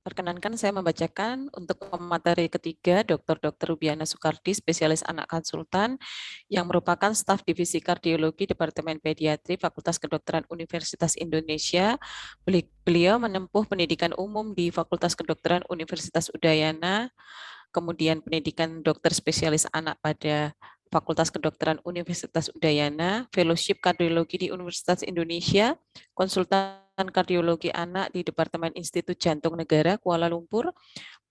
Perkenankan saya membacakan untuk pemateri ketiga Dr. Rubiana Soekardi, spesialis anak konsultan yang merupakan staf divisi kardiologi Departemen Pediatri Fakultas Kedokteran Universitas Indonesia. Beliau menempuh pendidikan umum di Fakultas Kedokteran Universitas Udayana, kemudian pendidikan dokter spesialis anak pada Fakultas Kedokteran Universitas Udayana, fellowship kardiologi di Universitas Indonesia, konsultan kardiologi anak di Departemen Institut Jantung Negara Kuala Lumpur,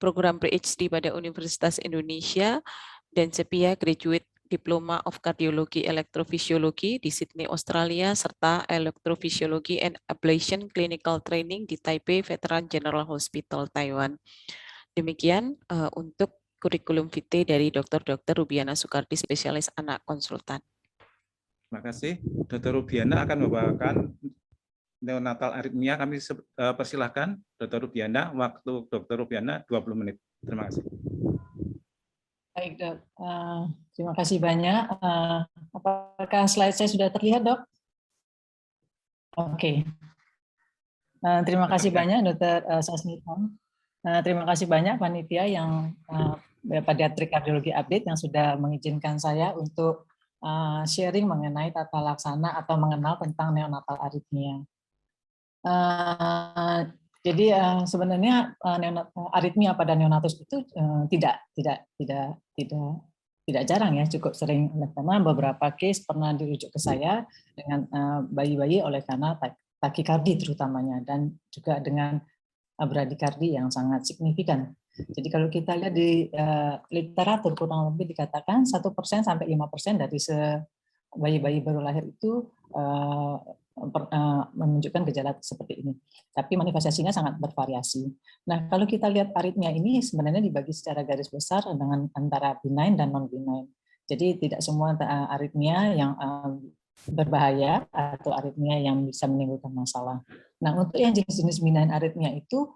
program PhD pada Universitas Indonesia, dan SEPIA Graduate Diploma of Cardiology Electrophysiology di Sydney, Australia, serta Electrophysiology and Ablation Clinical Training di Taipei Veteran General Hospital, Taiwan. Demikian untuk kurikulum vitae dari Dr. Rubiana Soekardi, spesialis anak konsultan. Terima kasih. Dr. Rubiana akan membawakan neonatal aritmia. Kami persilahkan Dr. Rubiana. Waktu Dr. Rubiana 20 menit. Terima kasih. Baik, Dok. Terima kasih banyak. Apakah slide saya sudah terlihat, Dok? Oke. Terima kasih banyak, Dr. Sasmita. Terima kasih banyak panitia yang Pediatrik Kardiologi Update yang sudah mengizinkan saya untuk sharing mengenai tata laksana atau mengenal tentang neonatal aritmia. Jadi sebenarnya aritmia pada neonatus itu tidak jarang ya, cukup sering, karena beberapa case pernah dirujuk ke saya dengan bayi-bayi oleh karena takikardi terutamanya, dan juga dengan bradikardi yang sangat signifikan. Jadi kalau kita lihat di literatur kurang lebih dikatakan 1% sampai 5% dari bayi-bayi baru lahir itu menunjukkan gejala seperti ini. Tapi manifestasinya sangat bervariasi. Nah, kalau kita lihat aritmia ini sebenarnya dibagi secara garis besar dengan antara benign dan non-benign. Jadi tidak semua aritmia yang berbahaya atau aritmia yang bisa menimbulkan masalah. Nah, untuk yang jenis-jenis benign aritmia itu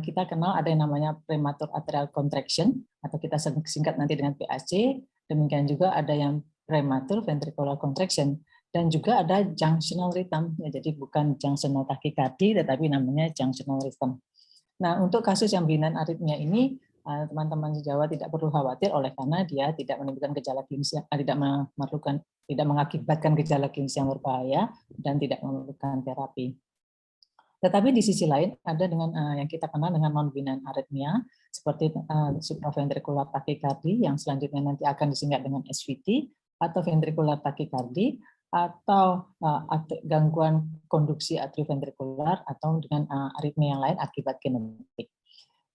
kita kenal ada yang namanya premature atrial contraction atau kita singkat nanti dengan PAC. Demikian juga ada yang premature ventricular contraction dan juga ada junctional rhythm. Ya, jadi bukan junctional tachycardy tetapi namanya junctional rhythm. Nah, untuk kasus yang benign aritmia ini teman-teman sejawat tidak perlu khawatir oleh karena dia tidak menimbulkan gejala klinis, tidak mengakibatkan gejala klinis yang berbahaya dan tidak memerlukan terapi. Tetapi di sisi lain ada dengan yang kita kenal dengan non-benign aritmia seperti supraventricular tachycardy yang selanjutnya nanti akan disingkat dengan SVT, atau ventricular tachycardy, atau gangguan konduksi atrioventrikular, atau dengan aritmia yang lain akibat genetik.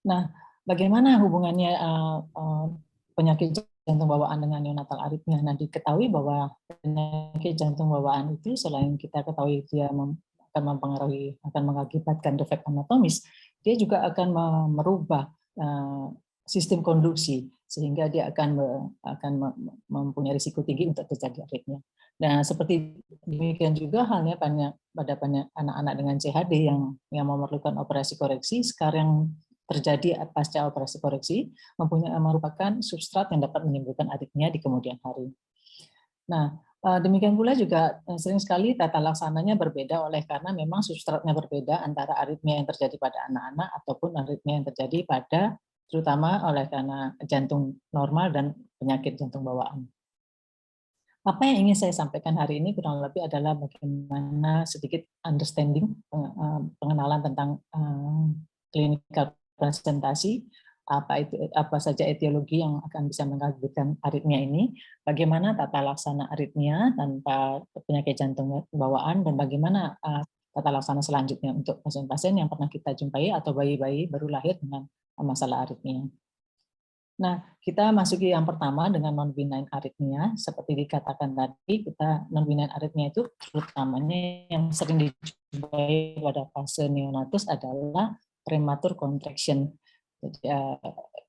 Nah, bagaimana hubungannya penyakit jantung bawaan dengan neonatal aritmia? Nah, diketahui bahwa penyakit jantung bawaan itu selain kita ketahui dia akan mengakibatkan defek anatomis, dia juga akan merubah sistem konduksi sehingga dia akan mempunyai risiko tinggi untuk terjadi aritmia. Nah, seperti demikian juga halnya pada anak-anak dengan CHD yang memerlukan operasi koreksi, sekarang terjadi pasca operasi koreksi merupakan substrat yang dapat menimbulkan aritmia di kemudian hari. Nah, demikian pula juga sering sekali tata laksananya berbeda oleh karena memang substratnya berbeda antara aritmia yang terjadi pada anak-anak ataupun aritmia yang terjadi pada terutama oleh karena jantung normal dan penyakit jantung bawaan. Apa yang ingin saya sampaikan hari ini kurang lebih adalah bagaimana sedikit understanding, pengenalan tentang clinical presentasi, apa saja etiologi yang akan bisa mengakibatkan aritmia ini, bagaimana tata laksana aritmia tanpa penyakit jantung bawaan, dan bagaimana tata laksana selanjutnya untuk pasien-pasien yang pernah kita jumpai atau bayi-bayi baru lahir dengan masalah aritmia. Nah, kita masuki yang pertama dengan non-benign aritmia. Seperti dikatakan tadi, kita non-benign aritmia itu terutamanya yang sering dijumpai pada fase neonatus adalah premature contraction. Jadi,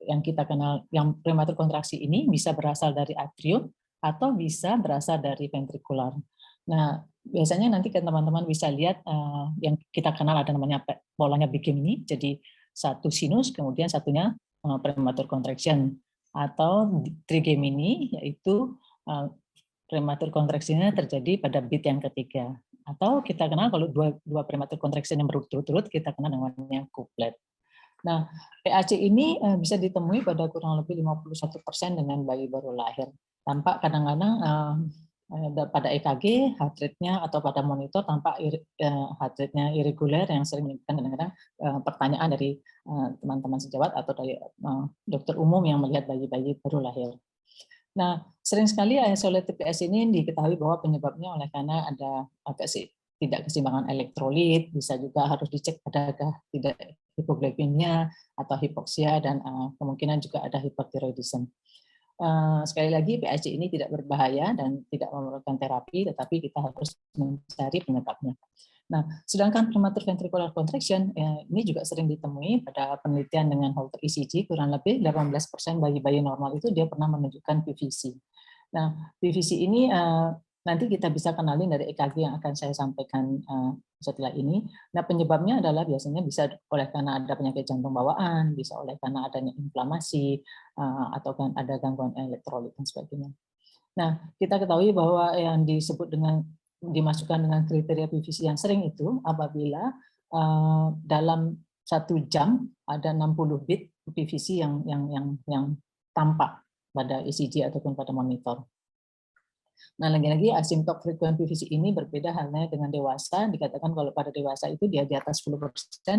yang kita kenal, yang prematur kontraksi ini bisa berasal dari atrium atau bisa berasal dari ventrikular. Nah, biasanya nanti teman-teman bisa lihat yang kita kenal ada namanya polanya begini, jadi satu sinus, kemudian satunya prematur contraction, atau trigemini, yaitu prematur contraction-nya terjadi pada beat yang ketiga. Atau kita kenal kalau dua prematur contraction yang berturut-turut kita kenal namanya couplet. Nah, PAC ini bisa ditemui pada kurang lebih 51% dengan bayi baru lahir. Tampak kadang-kadang pada EKG heart rate-nya atau pada monitor tampak heart rate-nya irregular yang sering menimbulkan kadang-kadang pertanyaan dari teman-teman sejawat atau dari dokter umum yang melihat bayi-bayi baru lahir. Nah, sering sekali isolated TPS ini diketahui bahwa penyebabnya oleh karena ada tidak keseimbangan elektrolit, bisa juga harus dicek adakah tidak hipoglikemia atau hipoksia, dan kemungkinan juga ada hipertiroidisme. Sekali lagi, PAC ini tidak berbahaya dan tidak memerlukan terapi, tetapi kita harus mencari penyebabnya. Nah, sedangkan premature ventricular contraction ini juga sering ditemui pada penelitian dengan Holter ECG, kurang lebih 18% bayi-bayi normal itu dia pernah menunjukkan PVC. Nah, PVC ini nanti kita bisa kenalin dari EKG yang akan saya sampaikan setelah ini. Nah, penyebabnya adalah biasanya bisa oleh karena ada penyakit jantung bawaan, bisa oleh karena adanya inflamasi, atau kan ada gangguan elektrolit dan sebagainya. Nah, kita ketahui bahwa yang dimasukkan dengan kriteria PVC yang sering itu apabila dalam 1 jam ada 60 bit PVC yang tampak pada ECG ataupun pada monitor. Nah, lagi-lagi asimptok frequent PVC ini berbeda halnya dengan dewasa. Dikatakan kalau pada dewasa itu dia di atas 10%,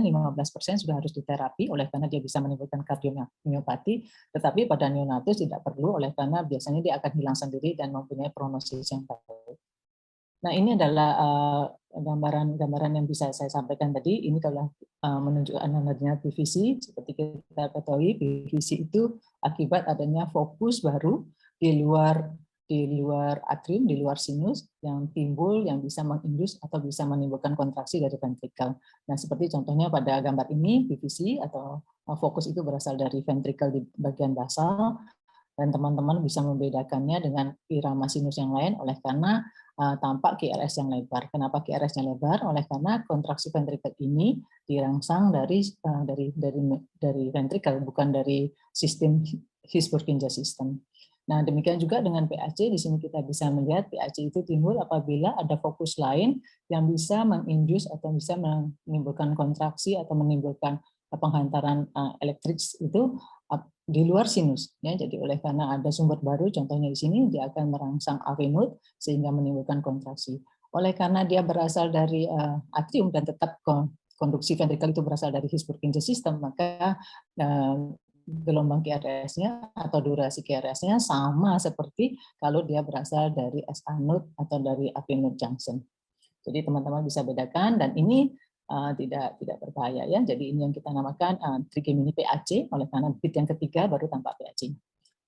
15% sudah harus diterapi oleh karena dia bisa menimbulkan kardiomiopati, tetapi pada neonatus tidak perlu oleh karena biasanya dia akan hilang sendiri dan mempunyai prognosis yang baik. Nah, ini adalah gambaran yang bisa saya sampaikan tadi. Ini adalah menunjukkan adanya PVC. Seperti kita ketahui, PVC itu akibat adanya fokus baru di luar atrium, di luar sinus yang timbul, yang bisa mengindus atau bisa menimbulkan kontraksi dari ventrikel. Nah, seperti contohnya pada gambar ini, PVC atau fokus itu berasal dari ventrikel di bagian basal, dan teman-teman bisa membedakannya dengan irama sinus yang lain oleh karena tampak QRS yang lebar. Kenapa QRS-nya lebar? Oleh karena kontraksi ventrikel ini dirangsang dari ventrikel, bukan dari sistem His-Purkinje system. Nah, demikian juga dengan PAC, di sini kita bisa melihat PAC itu timbul apabila ada fokus lain yang bisa mengindus atau bisa menimbulkan kontraksi atau menimbulkan penghantaran elektrik itu di luar sinus. Ya, jadi oleh karena ada sumber baru, contohnya di sini, dia akan merangsang AV node sehingga menimbulkan kontraksi. Oleh karena dia berasal dari atrium dan tetap konduksi ventrikel itu berasal dari His-Purkinje system, maka gelombang QRS-nya atau durasi QRS-nya sama seperti kalau dia berasal dari SA node atau dari AV node junction. Jadi teman-teman bisa bedakan, dan ini tidak berbahaya ya. Jadi ini yang kita namakan trigemini PAC, oleh karena bit yang ketiga baru tampak PAC.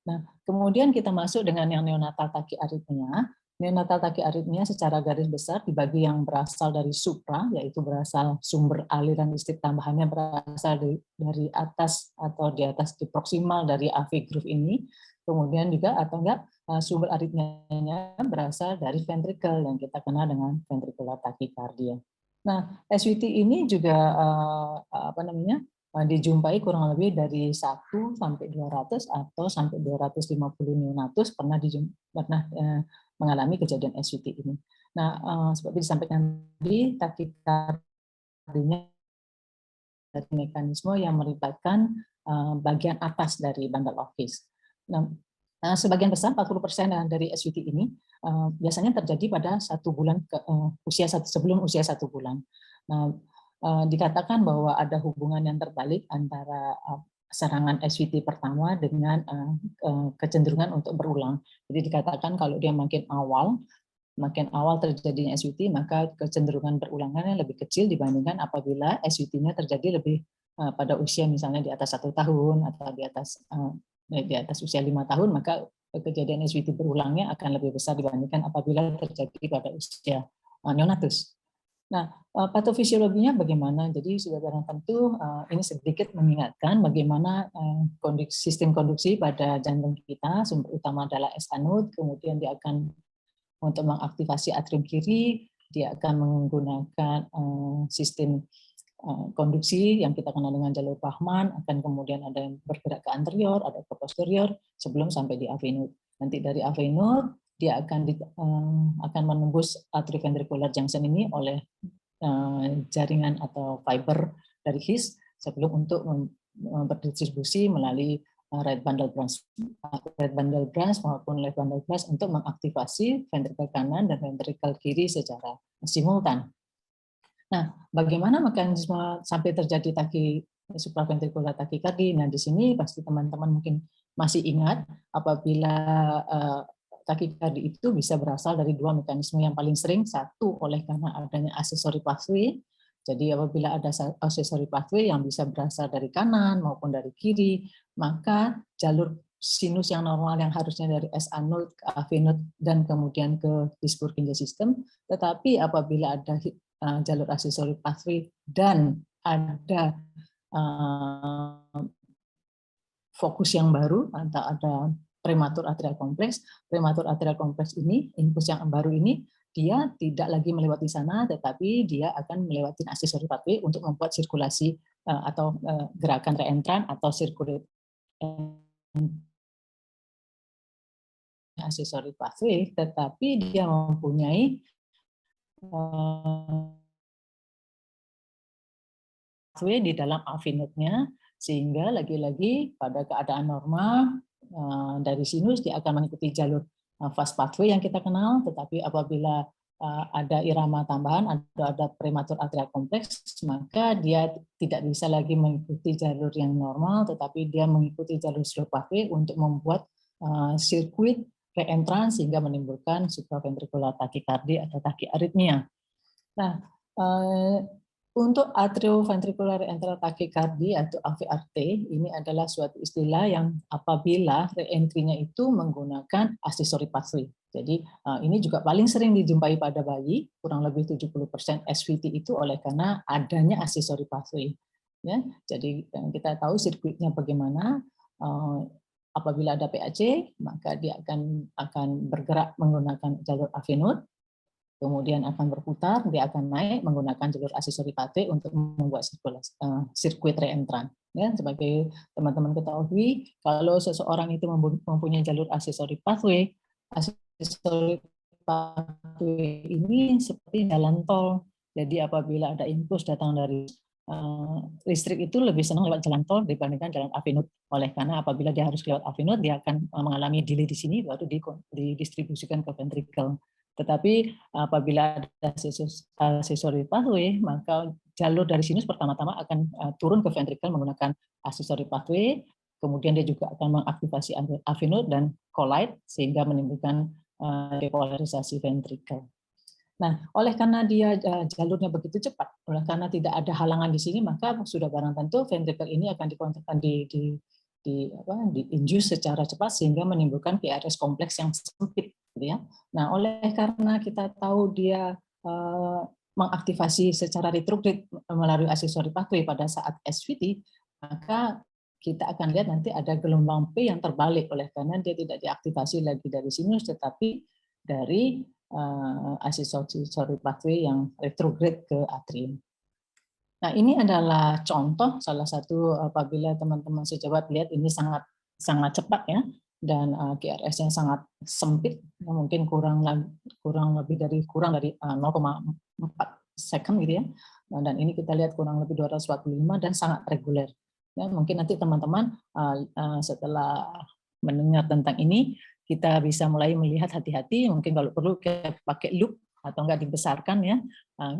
Nah, kemudian kita masuk dengan yang neonatal tachyarrhythmia. Neonatal tachyarrhythmia secara garis besar dibagi yang berasal dari supra, yaitu berasal sumber aliran listrik tambahannya berasal dari atas atau di atas di proksimal dari AV groove ini. Kemudian juga atau enggak sumber aritmianya berasal dari ventrikel yang kita kenal dengan ventricular tachycardia. Nah, SVT ini juga dijumpai kurang lebih dari 1 sampai 200 atau sampai 250 neonatus pernah mengalami kejadian SVT ini. Nah, seperti disampaikan tadi, takikardinya dari mekanisme yang melibatkan bagian atas dari bundle of His. Nah, sebagian besar 40% dari SVT ini biasanya terjadi pada 1 bulan sebelum usia 1 bulan. Nah, dikatakan bahwa ada hubungan yang terbalik antara serangan SVT pertama dengan kecenderungan untuk berulang. Jadi dikatakan kalau dia makin awal terjadinya SVT, maka kecenderungan berulangannya lebih kecil dibandingkan apabila SVT-nya terjadi lebih pada usia misalnya di atas 1 tahun atau di atas usia 5 tahun, maka kejadian SVT berulangnya akan lebih besar dibandingkan apabila terjadi pada usia neonatus. Nah, patofisiologinya bagaimana? Jadi sudah barang tentu ini sedikit mengingatkan bagaimana sistem konduksi pada jantung kita. Sumber utama adalah SA node, kemudian dia akan untuk mengaktifasi atrium kiri, dia akan menggunakan sistem konduksi yang kita kenal dengan jalur Bachmann, akan kemudian ada yang bergerak ke anterior, ada ke posterior sebelum sampai di AV node. Nanti dari AV node dia akan menembus atrioventricular junction ini oleh jaringan atau fiber dari His sebelum untuk berdistribusi melalui right bundle branch maupun left bundle branch untuk mengaktifasi ventrikel kanan dan ventrikel kiri secara simultan. Nah, bagaimana mekanisme sampai terjadi supraventrikular takikardi? Nah, di sini pasti teman-teman mungkin masih ingat apabila takikardi itu bisa berasal dari dua mekanisme yang paling sering. Satu, oleh karena adanya accessory pathway. Jadi apabila ada accessory pathway yang bisa berasal dari kanan maupun dari kiri, maka jalur sinus yang normal yang harusnya dari SA node ke AV node dan kemudian ke Dis-Purkinje system, tetapi apabila ada jalur accessory pathway dan ada fokus yang baru atau ada prematur atrial kompleks. Prematur atrial kompleks ini, impuls yang baru ini, dia tidak lagi melewati sana, tetapi dia akan melewati accessory pathway untuk membuat sirkulasi atau gerakan reentran atau sirkulasi accessory pathway, tetapi dia mempunyai pathway di dalam AV node-nya, sehingga lagi-lagi pada keadaan normal dari sinus dia akan mengikuti jalur fast pathway yang kita kenal, tetapi apabila ada irama tambahan, ada prematur atrial kompleks, maka dia tidak bisa lagi mengikuti jalur yang normal, tetapi dia mengikuti jalur slow pathway untuk membuat sirkuit reentran sehingga menimbulkan supraventrikular takikardi atau takiaritmia. Nah, untuk atrioventricular reentral takikardi atau AVRT, ini adalah suatu istilah yang apabila reentry-nya itu menggunakan accessory pathway. Jadi ini juga paling sering dijumpai pada bayi, kurang lebih 70% SVT itu oleh karena adanya accessory pathway. Ya, jadi kita tahu sirkuitnya bagaimana. Apabila ada PAC, maka dia akan bergerak menggunakan jalur AV node, kemudian akan berputar, dia akan naik menggunakan jalur accessory pathway untuk membuat sirkuit reentran. Ya, sebagai teman-teman ketahui, kalau seseorang itu mempunyai jalur accessory pathway ini seperti jalan tol. Jadi apabila ada impuls datang dari listrik itu lebih senang lewat jalan tol dibandingkan jalan AV node. Oleh karena apabila dia harus lewat AV node, dia akan mengalami delay di sini, baru didistribusikan ke ventricle. Tetapi apabila ada accessory pathway, maka jalur dari sinus pertama-tama akan turun ke ventricle menggunakan accessory pathway, kemudian dia juga akan mengaktifasi AV node dan collide sehingga menimbulkan depolarisasi ventricle. Nah, oleh karena dia jalurnya begitu cepat, oleh karena tidak ada halangan di sini, maka sudah barang tentu ventricle ini akan di-induce secara cepat sehingga menimbulkan PRS kompleks yang sempit. Gitu ya. Nah, oleh karena kita tahu dia mengaktifasi secara retrograde melalui accessory pathway pada saat SVT, maka kita akan lihat nanti ada gelombang P yang terbalik oleh karena dia tidak diaktifasi lagi dari sinus, tetapi dari accessory pathway yang retrograde ke atrium. Nah, ini adalah contoh salah satu apabila teman-teman sejawat lihat ini sangat cepat ya, dan QRS-nya sangat sempit, mungkin kurang dari 0,4 second gitu ya. Dan ini kita lihat kurang lebih 245 dan sangat reguler. Ya, mungkin nanti teman-teman setelah mendengar tentang ini kita bisa mulai melihat hati-hati, mungkin kalau perlu kita pakai loop atau enggak dibesarkan ya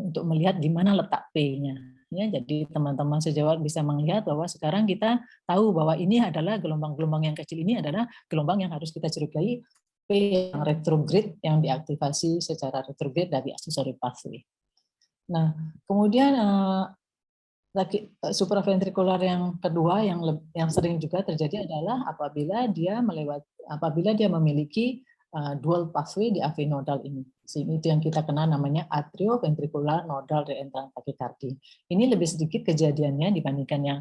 untuk melihat di mana letak P-nya. Ya, jadi teman-teman sejawat bisa melihat bahwa sekarang kita tahu bahwa ini adalah gelombang-gelombang yang kecil, ini adalah gelombang yang harus kita curigai P yang retrograde yang diaktifasi secara retrograde dari accessory pathway. Nah, kemudian supraventrikular yang kedua yang sering juga terjadi adalah apabila dia memiliki dual pathway di AV nodal ini. Itu yang kita kenal namanya atrioventricular nodal reentrant takikardi. Ini lebih sedikit kejadiannya dibandingkan yang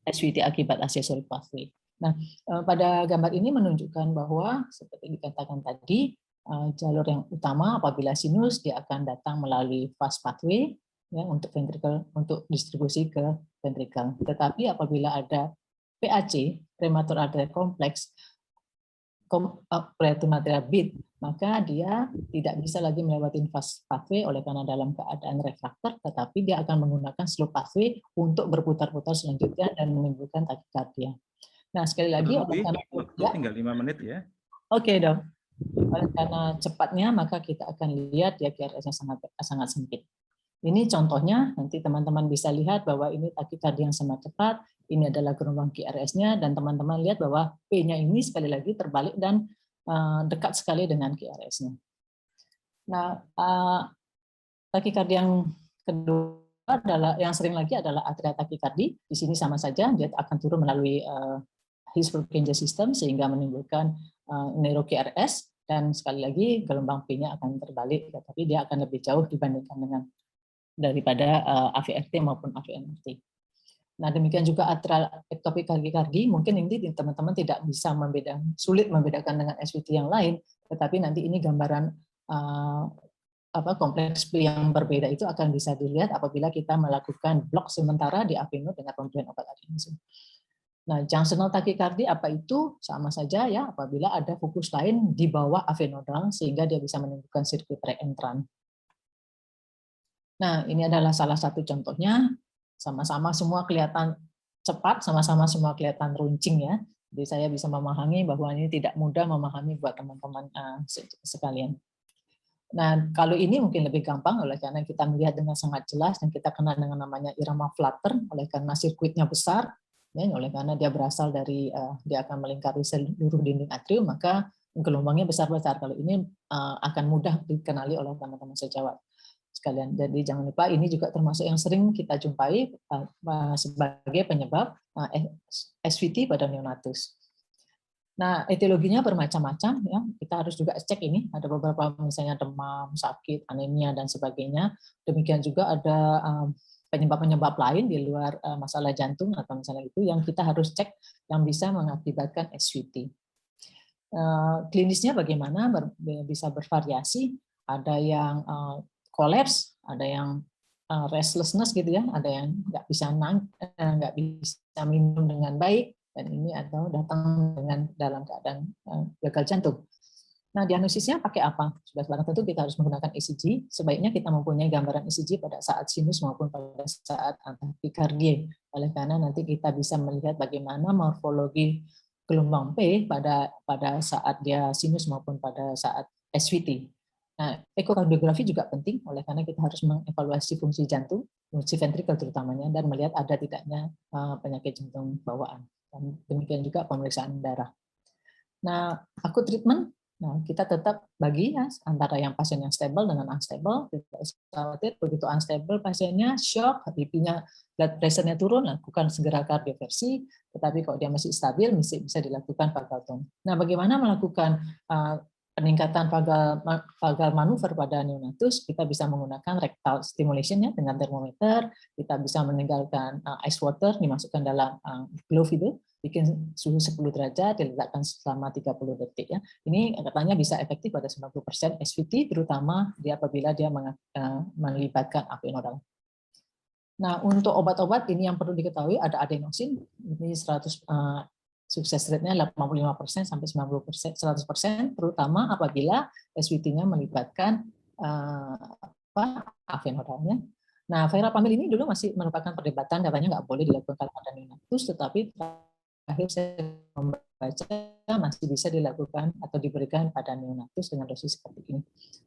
SVT akibat accessory pathway. Nah, pada gambar ini menunjukkan bahwa seperti dikatakan tadi, jalur yang utama apabila sinus dia akan datang melalui fast pathway ya, untuk ventricle, untuk distribusi ke ventricle. Tetapi apabila ada PAC, prematur atrial kompleks, prior to material beat, maka dia tidak bisa lagi melewati fast pathway oleh karena dalam keadaan refraktor, tetapi dia akan menggunakan slow pathway untuk berputar-putar selanjutnya dan menimbulkan takikardia. Nah, sekali lagi oleh karena waktu tinggal 5 menit ya. Oke, Dok. Oleh karena cepatnya, maka kita akan lihat ya QRS-nya sangat sempit. Ini contohnya, nanti teman-teman bisa lihat bahwa ini takikardia yang sangat cepat, ini adalah gelombang QRS-nya, dan teman-teman lihat bahwa P-nya ini sekali lagi terbalik dan dekat sekali dengan QRS-nya. Nah, takikardia yang kedua adalah yang sering lagi adalah atrial takikardi. Di sini sama saja, dia akan turun melalui His-Purkinje system sehingga menimbulkan neuro QRS, dan sekali lagi gelombang P-nya akan terbalik, tetapi dia akan lebih jauh dibandingkan dengan daripada AVRT maupun AVNRT. Nah, demikian juga atrial ektopik takikardi, mungkin ini teman-teman tidak bisa sulit membedakan dengan SVT yang lain, tetapi nanti ini gambaran kompleks P yang berbeda itu akan bisa dilihat apabila kita melakukan blok sementara di AV node dengan pemberian obat adenosin. Nah, junctional takikardi apa itu? Sama saja ya, apabila ada fokus lain di bawah AV nodal sehingga dia bisa menimbulkan sirkuit reentrant. Nah, ini adalah salah satu contohnya. Sama-sama semua kelihatan cepat, sama-sama semua kelihatan runcing ya. Jadi saya bisa memahami bahwa ini tidak mudah memahami buat teman-teman sekalian. Nah, kalau ini mungkin lebih gampang oleh karena kita melihat dengan sangat jelas dan kita kenal dengan namanya irama flutter oleh karena sirkuitnya besar, ya, oleh karena dia berasal dari dia akan melingkari seluruh dinding atrium, maka gelombangnya besar-besar. Kalau ini akan mudah dikenali oleh teman-teman sejawat sekalian. Jadi jangan lupa ini juga termasuk yang sering kita jumpai sebagai penyebab SVT pada neonatus. Nah, etiologinya bermacam-macam ya. Kita harus juga cek ini. Ada beberapa misalnya demam, sakit, anemia dan sebagainya. Demikian juga ada penyebab-penyebab lain di luar masalah jantung atau misalnya itu yang kita harus cek yang bisa mengakibatkan SVT. Klinisnya bagaimana? Bisa bervariasi. Ada yang collapse, ada yang restlessness gitu ya, ada yang nggak bisa minum dengan baik, dan ini atau datang dengan dalam keadaan gagal jantung. Nah, diagnosisnya pakai apa? Sudah barang tentu kita harus menggunakan ECG. Sebaiknya kita mempunyai gambaran ECG pada saat sinus maupun pada saat takikardia. Oleh karena nanti kita bisa melihat bagaimana morfologi gelombang P pada saat dia sinus maupun pada saat SVT. Nah, ekokardiografi juga penting, oleh karena kita harus mengevaluasi fungsi jantung, fungsi ventrikel terutamanya, dan melihat ada tidaknya penyakit jantung bawaan. Dan demikian juga pemeriksaan darah. Nah, akut treatment, nah kita tetap bagi ya, antara yang pasien yang stable dengan unstable. Tidak usah khawatir, begitu unstable pasiennya shock, BP-nya, blood pressure-nya turun, lakukan segera kardioversi. Tetapi kalau dia masih stabil, bisa dilakukan vagal tone. Nah, bagaimana melakukan peningkatan vagal manuver pada neonatus? Kita bisa menggunakan rectal stimulation ya, dengan termometer. Kita bisa meninggalkan ice water dimasukkan dalam glove itu, bikin suhu 10 derajat, diletakkan selama 30 detik ya. Ini katanya bisa efektif pada 90% SVT, terutama apabila dia melibatkan AV nodal. Nah, untuk obat-obat ini yang perlu diketahui ada adenosin, ini 100 sukses rate-nya 85% sampai 90%, 100%, terutama apabila SVT-nya melibatkan AV nodalnya. Nah, verapamil ini dulu masih merupakan perdebatan, katanya nggak boleh dilakukan pada neonatus, tetapi akhir saya membaca masih bisa dilakukan atau diberikan pada neonatus dengan dosis seperti ini.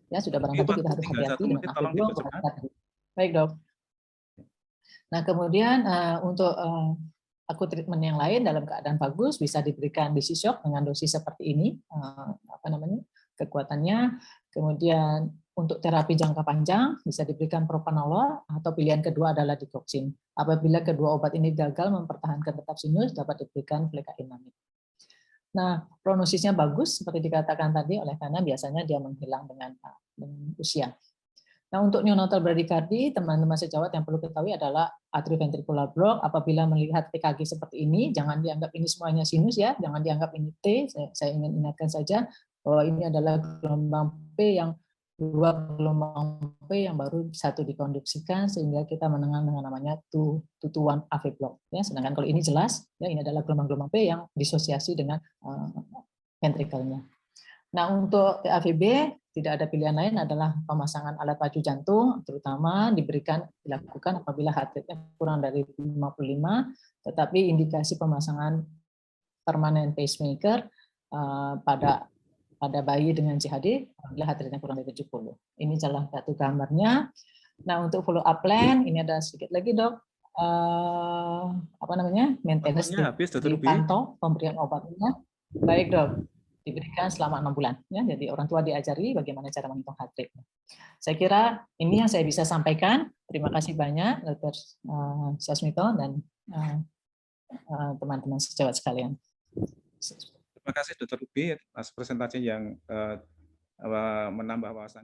Ya, sudah barang tentu kita harus hati-hati dengan AV2. Baik, Dok. Nah, kemudian untuk akut treatment yang lain dalam keadaan bagus bisa diberikan DC shock dengan dosis seperti ini, kekuatannya. Kemudian untuk terapi jangka panjang bisa diberikan propanolol atau pilihan kedua adalah digoxin. Apabila kedua obat ini gagal mempertahankan tetap sinus, dapat diberikan flecainamide. Nah, prognosisnya bagus seperti dikatakan tadi oleh karena biasanya dia menghilang dengan usia. Nah, untuk neonatal bradycardia, teman-teman sejawat yang perlu ketahui adalah atrioventricular block. Apabila melihat EKG seperti ini, jangan dianggap ini semuanya sinus ya, jangan dianggap ini T. Saya ingin ingatkan saja bahwa ini adalah gelombang P yang dua gelombang P yang baru satu dikonduksikan sehingga kita mendengar dengan namanya 2-to-1 AV block. Ya, sedangkan kalau ini jelas, ya ini adalah gelombang-gelombang P yang disosiasi dengan ventrikelnya. Nah, untuk TAVB tidak ada pilihan lain adalah pemasangan alat pacu jantung, terutama dilakukan apabila heart rate-nya kurang dari 55, tetapi indikasi pemasangan permanen pacemaker pada bayi dengan CHD apabila heart rate-nya kurang dari 70. Ini salah satu gambarnya. Nah, untuk follow up plan ini ada sedikit lagi, Dok. Maintenance Waktunya habis, Dr. Ruby. dipantau pemberian obatnya. Baik, Dok. Diberikan selama 6 bulan. Ya, jadi orang tua diajari bagaimana cara menghitung heart rate. Saya kira ini yang saya bisa sampaikan. Terima kasih banyak, Dr. Sasmito dan teman-teman sejawat sekalian. Terima kasih Dr. Ruby atas presentasi yang menambah wawasan.